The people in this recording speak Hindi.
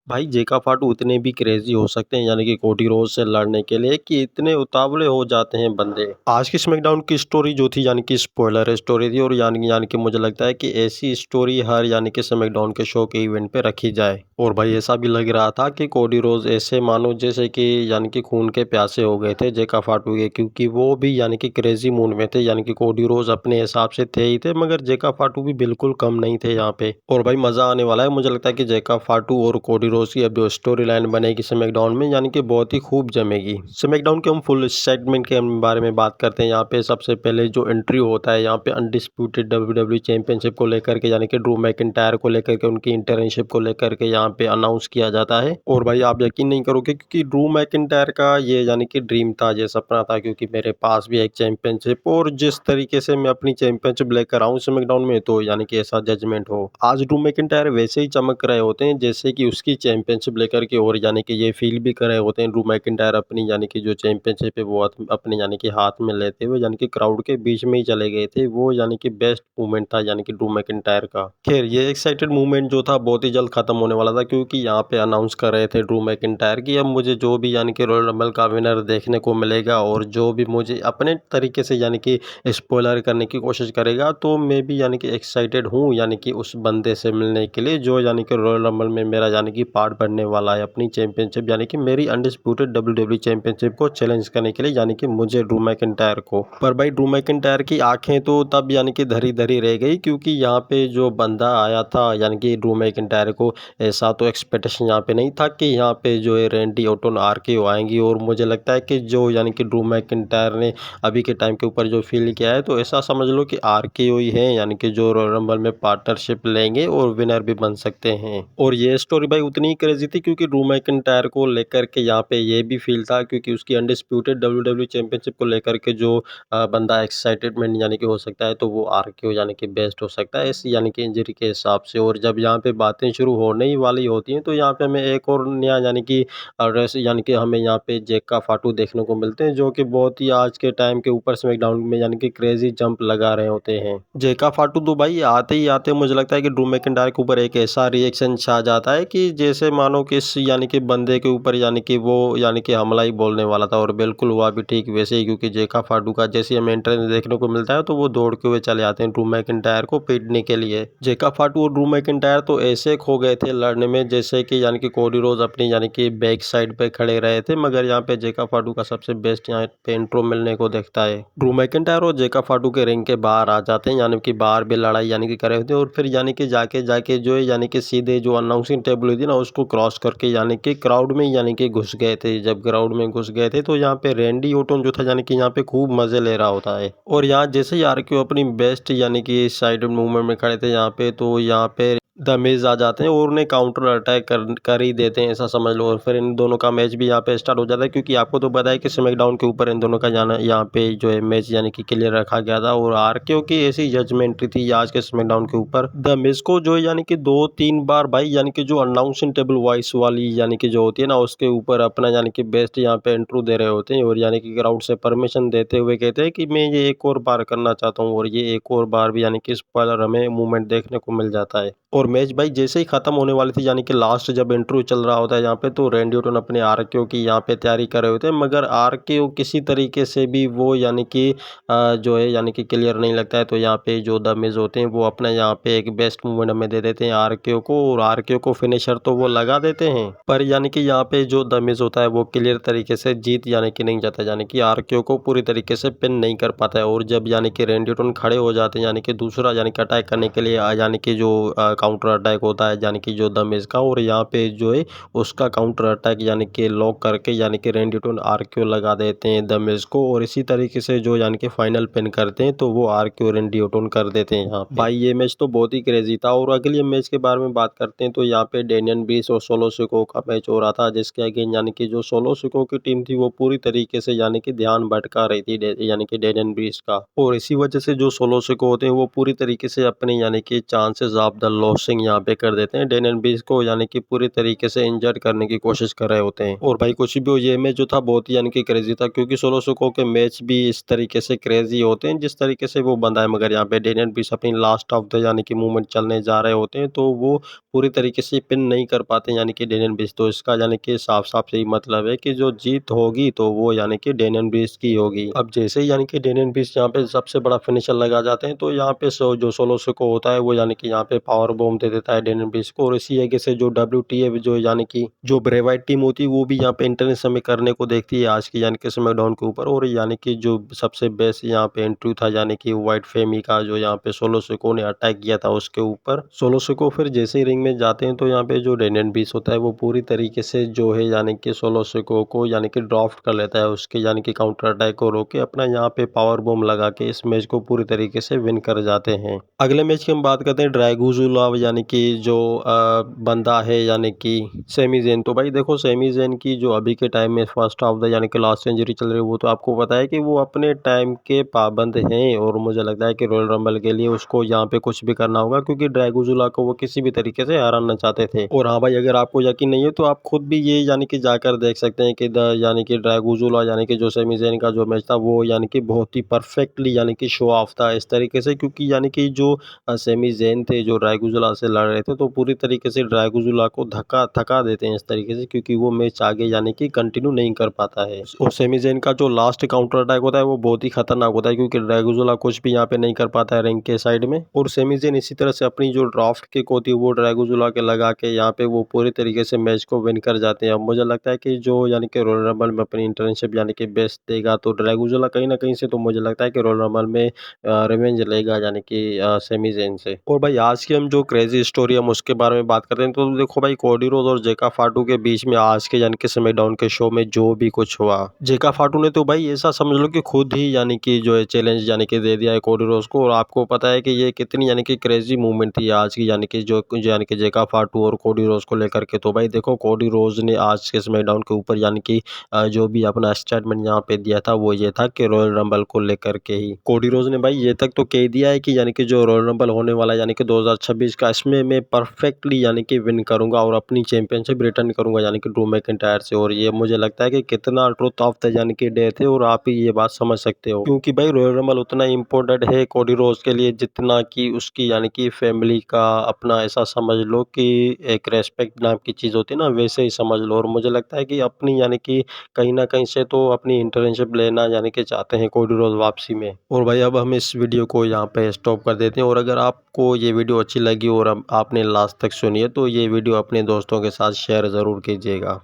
भाई जेका फाटू इतने भी क्रेजी हो सकते हैं यानी कि कोडी रोज से लड़ने के लिए कि इतने उतावले हो जाते हैं बंदे। आज की स्मैकडाउन की स्टोरी जो थी यानी कि स्पॉइलर स्टोरी थी और यानी कि मुझे लगता है कि ऐसी स्टोरी हर यानी कि स्मैकडाउन के शो के इवेंट पे रखी जाए। और भाई ऐसा भी लग रहा था कि कोडी रोज ऐसे मानो जैसे कि यानी कि खून के प्यासे हो गए थे जेका फाटू के, क्योंकि वो भी यानी कि क्रेजी मूड में थे। यानी कि कोडी रोज अपने हिसाब से थे ही थे, मगर जेका फाटू भी बिल्कुल कम नहीं थे यहाँ पे। और भाई मजा आने वाला है। मुझे लगता है कि जेका फाटू और कोडी रोज की अब जो स्टोरी लाइन बनेगी स्मैकडाउन में यानी कि बहुत ही खूब जमेगी। स्मैकडाउन के हम फुल सेगमेंट के बारे में बात करते हैं। यहाँ पे सबसे पहले जो एंट्री होता है यहाँ पे अनडिस्प्यूटेड डब्ल्यूडब्ल्यूई चैंपियनशिप को लेकर के यानी कि ड्रू मैकिंटायर को लेकर के उनकी इंटर्नशिप को लेकर के यहाँ पे अनाउंस किया जाता है। और भाई आप यकीन नहीं करोगे क्योंकि ड्रू मैकिंटायर का ये यानी कि ड्रीम था, ये सपना था, क्योंकि मेरे पास भी एक चैंपियनशिप और जिस तरीके से मैं अपनी चैंपियनशिप लेकर आऊँ स्मैकडाउन में तो यानी कि ऐसा जजमेंट हो। आज ड्रू मैकिंटायर वैसे ही चमक रहे होते हैं जैसे कि उसकी चैंपियनशिप लेकर के, और यानी कि ये फील भी कर रहे होते हैं ड्रू मैकिंटायर अपनी यानी कि जो चैंपियनशिप है वो अपने यानी कि हाथ में लेते हुए यानी कि क्राउड के बीच में ही चले गए थे। वो यानी कि बेस्ट मूवमेंट था यानी कि ड्रू मैकिंटायर का। खैर ये एक्साइटेड मूवमेंट जो था बहुत ही जल्द खत्म होने वाला था, क्योंकि यहाँ पे अनाउंस कर रहे थे ड्रू मैकिंटायर की अब मुझे जो भी यानी कि रॉयल रंबल का विनर देखने को मिलेगा और जो भी मुझे अपने तरीके से यानी कि स्पॉइलर करने की कोशिश करेगा तो मैं भी यानी कि एक्साइटेड हूँ यानी कि उस बंदे से मिलने के लिए जो यानी कि रॉयल रंबल में मेरा यानी कि पार्ट बनने वाला है अपनी चैंपियनशिप यानी कि मेरी अनडिस्प्यूटेड डब्ल्यूडब्ल्यूई चैंपियनशिप को चैलेंज करने के लिए यानी कि मुझे ड्रू मैकिंटायर को। पर भाई ड्रू मैकिंटायर की आंखें तो तब यानी कि धरी धरी रह गई, क्योंकि यहाँ पे जो बंदा आया था यानी कि ड्रू मैकिंटायर को ऐसा तो एक्सपेक्टेशन यहाँ पे नहीं था कि यहाँ पे जो है रैंडी ऑर्टन आरकेओ आएंगी। और मुझे लगता है कि जो यानी कि ड्रू मैकिंटायर ने अभी के टाइम के ऊपर जो फील किया है तो ऐसा समझ लो कि आरकेओ ही है यानी कि जो रॉयल रंबल में पार्टनरशिप लेंगे और विनर भी बन सकते हैं। और ये स्टोरी भाई उतनी ही क्रेजी थी क्योंकि ड्रू मैकिंटायर को लेकर के यहाँ पे ये भी फील था, क्योंकि उसकी अनडिस्प्यूटेड डब्ल्यूडब्ल्यूई चैंपियनशिप को लेकर के जो बंदा एक्साइटेडमेंट यानी कि हो सकता है तो वो आरकेओ यानी कि बेस्ट हो सकता है इस यानी कि इंजरी के हिसाब से। और जब यहाँ पे बातें शुरू होने ही वाली होती हैं तो यहाँ पे हमें एक और नया यानी कि यानी कि हमें यहाँ पे जेका फाटू देखने को मिलते हैं जो कि बहुत ही आज के टाइम के ऊपर स्मैकडाउन में यानी कि क्रेजी जंप लगा रहे होते हैं। जेका फाटू तो भाई आते ही आते मुझे लगता है कि ड्रू मैकिंटायर के ऊपर एक ऐसा रिएक्शन छा जाता है कि जैसे मानो कि इस यानी कि बंदे के ऊपर यानी कि वो यानी कि हमला ही बोलने वाला था। और बिल्कुल हुआ भी ठीक वैसे ही, क्योंकि जेका फाटू का जैसे हमें एंट्रेंस देखने को मिलता है तो वो दौड़ के हुए चले आते हैं ड्रू मैकिंटायर को पीटने के लिए। जेका फाटू और ड्रू मैकिंटायर तो ऐसे खो गए थे लड़ने में जैसे कि यानी कि कोडी रोज अपनी यानी कि बैक साइड पे खड़े रहे थे, मगर यहाँ पे जेका फाटू का सबसे बेस्ट यहाँ पे इंट्रो मिलने को देखता है। ड्रू मैकिंटायर और जेका फाटू के रिंग के बाहर आ जाते हैं यानी कि बाहर भी लड़ाई यानी कि करे होते हैं। और फिर यानी कि जाके जाके जो है यानी कि सीधे जो अनाउंसिंग टेबल हुई थी ना उसको क्रॉस करके यानी कि क्राउड में यानी कि घुस गए थे। जब क्राउड में घुस गए थे तो यहाँ पे रैंडी ऑर्टन जो था यानी कि यहाँ पे खूब मजे ले रहा होता है। और यहाँ जैसे ही आरक्यू अपनी बेस्ट यानी कि साइड मूवमेंट में खड़े थे यहाँ पे तो यहाँ पे द मिज आ जाते हैं और उन्हें काउंटर अटैक कर ही देते हैं ऐसा समझ लो। और फिर इन दोनों का मैच भी यहाँ पे स्टार्ट हो जाता है, क्योंकि आपको तो पता है कि स्मैकडाउन के ऊपर इन दोनों का जाना यहाँ पे जो है मैच यानी कि क्लियर रखा गया था। और आरकेओ की ऐसी जजमेंट थी आज के स्मैकडाउन के ऊपर द मिज को जो यानी कि 2-3 बार भाई यानी कि जो अनाउंसिंग टेबल वॉइस वाली यानी कि जो होती है ना उसके ऊपर अपना यानी कि बेस्ट यहाँ पे इंट्रो दे रहे होते हैं। और यानी कि क्राउड से परमिशन देते हुए कहते हैं कि मैं ये एक और बार करना चाहता हूँ। और ये एक और बार भी यानी कि स्पॉइलर हमें मूवमेंट देखने को मिल जाता है। और मैच भाई जैसे ही खत्म होने वाली थी यानी कि लास्ट जब इंटरव्यू चल रहा होता है यहाँ पे तो रैंडी ऑर्टन अपने आरकेओ की यहाँ पे तैयारी कर रहे होते हैं, मगर आरकेओ किसी तरीके से भी वो यानी कि जो है यानी कि क्लियर नहीं लगता है। तो यहाँ पे जो द मिज होते हैं वो अपना यहाँ पे एक बेस्ट मूवमेंट हमें दे देते हैं आरकेओ को, और आरकेओ को फिनिशर तो वो लगा देते हैं। पर यानी कि यहाँ पे जो द मिज होता है वो क्लियर तरीके से जीत यानी कि नहीं जाता, यानी कि आरकेओ को पूरी तरीके से पिन नहीं कर पाता है। और जब यानी कि रैंडी ऑर्टन खड़े हो जाते हैं यानी कि दूसरा यानी कि अटैक करने के लिए यानी कि जो काउंटर अटैक होता है यानी कि जो द मिज का, और यहाँ पे जो है उसका काउंटर अटैक यानी कि लॉक करके यानी कि रैंडी ऑर्टन आरक्यू लगा देते हैं द मिज को, और इसी तरीके से जो यानी कि फाइनल पिन करते हैं तो वो आरक्यू रैंडी ऑर्टन कर देते हैं यहाँ पे। भाई ये मैच तो बहुत ही क्रेजी था। और अगले मैच के बारे में बात करते हैं तो यहाँ पे डेनियन ब्रीस और सोलो सिको का मैच हो रहा था, जिसके अगेन यानी कि जो सोलो सिको की टीम थी वो पूरी तरीके से यानी कि ध्यान भटका रही थी यानी कि डेनियन ब्रीस का। और इसी वजह से जो सोलो सिको होते हैं वो पूरी तरीके से अपने यानी कि चांसेस ऑफ द लॉसिंग यहाँ पे कर देते हैं। डेनियल बीच को यानी कि पूरी तरीके से इंजर्ड करने की कोशिश कर रहे होते हैं। और भाई कुछ भी हो, ये मैच जो था बहुत ही यानी कि क्रेजी था, क्योंकि सोलो सिकों के मैच भी इस तरीके से क्रेजी होते हैं जिस तरीके से वो बंदा है। मगर यहाँ पे डेनियल बीच अपनी लास्ट ऑफ द यानी कि मूवमेंट चलने जा रहे होते हैं, तो वो पूरी तरीके से पिन नहीं कर पाते यानी कि डेनियल बीच। तो इसका यानी कि साफ साफ यही मतलब है कि जो जीत होगी तो वो यानी कि डेनियल बीच की होगी। अब जैसे ही यानी कि डेनियल बीच यहाँ पे सबसे बड़ा फिनिशर लगा जाते हैं, तो यहाँ पे जो सोलो सिको होता है वो यानी कि यहाँ पे पावर बॉम्ब दे देता है डेनियल बीच को। और इसी आगे से जो WTA जो यानी कि जो ब्रे वाइट टीम होती है वो भी यहाँ पे इंटरनेशनल में करने को देखती है आज की यानी कि स्मैकडाउन के ऊपर। और यानी कि जो सबसे बेस्ट यहाँ पे एंट्री था यानी कि व्हाइट फेमी का, जो यहाँ पे सोलो सिको ने अटैक किया था उसके ऊपर। सोलो सिको फिर जैसे ही रिंग में जाते हैं तो यहाँ पे जो डेनियल बीच होता है वो पूरी तरीके से जो है यानी कि सोलो सिको को यानी कि ड्राफ्ट कर लेता है, उसके यानी कि काउंटर अटैक को रोक के अपना यहाँ पे पावर बॉम्ब लगा के इस मैच को पूरी तरीके से विन कर जाते हैं। अगले मैच की हम बात करते हैं ड्रैगुजुला यानी कि जो बंदा है यानी कि सेमी ज़ेन। तो भाई देखो सेमी ज़ेन की जो अभी के टाइम में फर्स्ट ऑफ द यानी कि लास्ट सेंचुरी चल रही है, वो तो आपको पता है कि वो अपने टाइम के पाबंद हैं। और मुझे लगता है कि रॉयल रंबल के लिए उसको यहाँ पे कुछ भी करना होगा, क्योंकि ड्रैगुजुला को वो किसी भी तरीके से हराना चाहते थे। और हाँ भाई, अगर आपको यकीन नहीं है तो आप खुद भी ये यानी कि जाकर देख सकते हैं कि यानी कि ड्रैगुजुला यानी कि जो सेमी ज़ेन का जो मैच था वो यानी कि बहुत ही परफेक्टली यानी कि शो ऑफ था इस तरीके से, क्योंकि यानी कि जो सेमी ज़ेन थे जो ड्रैगुजुला से लड़ रहे थे, तो पूरी तरीके से ड्रैगुजुला को थका देते हैं इस तरीके से, क्योंकि वो मैच आगे यानी कि कंटिन्यू नहीं कर पाता है। और सेमी ज़ेन का जो लास्ट काउंटर अटैक होता है वो बहुत ही खतरनाक होता है, क्योंकि ड्रैगुजुला कुछ भी यहाँ पे नहीं कर पाता है रिंग के साइड में। और सेमी ज़ेन इसी तरह से अपनी जो ड्राफ्ट किक होती है वो ड्रैगुजुला के लगा के यहाँ पे वो पूरी तरीके से मैच को विन कर जाते हैं। अब मुझे लगता है कि जो यानी कि रॉयल रंबल में अपनी इंटर्नशिप यानी कि बेस्ट देगा, तो ड्रैगुजुला कहीं ना कहीं से तो मुझे लगता है कि रॉयल रंबल में रिवेंज लेगा यानी कि सेमी ज़ेन से। और भाई आज की हम जो क्रेजी स्टोरी हम उसके बारे में बात करते हैं, तो देखो भाई कोडी रोड और जेका फाटू के बीच में आज के यानी कि स्मैकडाउन के शो में जो भी कुछ हुआ, जेका फाटू ने तो भाई ऐसा समझ लो कि खुद ही यानी कि जो है चैलेंज यानी कि दे दिया है कोडी रोज को। और आपको पता है कि ये कितनी यानी कि क्रेजी मूवमेंट थी आज की यानी कि जो यानी कि जेका फाटू और कोडी रोज को लेकर के। तो भाई देखो कोडी रोज ने आज के स्मैकडाउन के ऊपर यानी कि जो भी अपना स्टेटमेंट यहाँ पे दिया था वो ये था कि रॉयल रंबल को लेकर के ही कोडी रोज ने भाई ये तक तो कह दिया है कि यानी कि जो रॉयल रंबल होने वाला यानी कि 2026 का, इसमें मैं परफेक्टली यानी कि विन करूंगा और अपनी चैंपियनशिप रिटर्न करूंगा यानी कि ड्रू मैकिंटायर से। और ये मुझे लगता है कि कितना ट्रुथ ऑफ द यानी कि डे थे, और आप ही ये बात समझ सकते हो, क्योंकि भाई रॉयल रंबल उतना इम्पोर्टेंट है कोडी रोज के लिए जितना कि उसकी यानी कि फैमिली का अपना, ऐसा समझ लो कि एक रेस्पेक्ट नाम की चीज़ होती है ना, वैसे ही समझ लो। और मुझे लगता है कि अपनी यानी कि कहीं ना कहीं से तो अपनी इंटर्नशिप लेना यानी कि चाहते हैं कोडी रोज वापसी में। और भाई अब हम इस वीडियो को यहाँ पे स्टॉप कर देते हैं। और अगर आपको ये वीडियो अच्छी लगी और आपने लास्ट तक सुनी है तो ये वीडियो अपने दोस्तों के साथ शेयर ज़रूर कीजिएगा।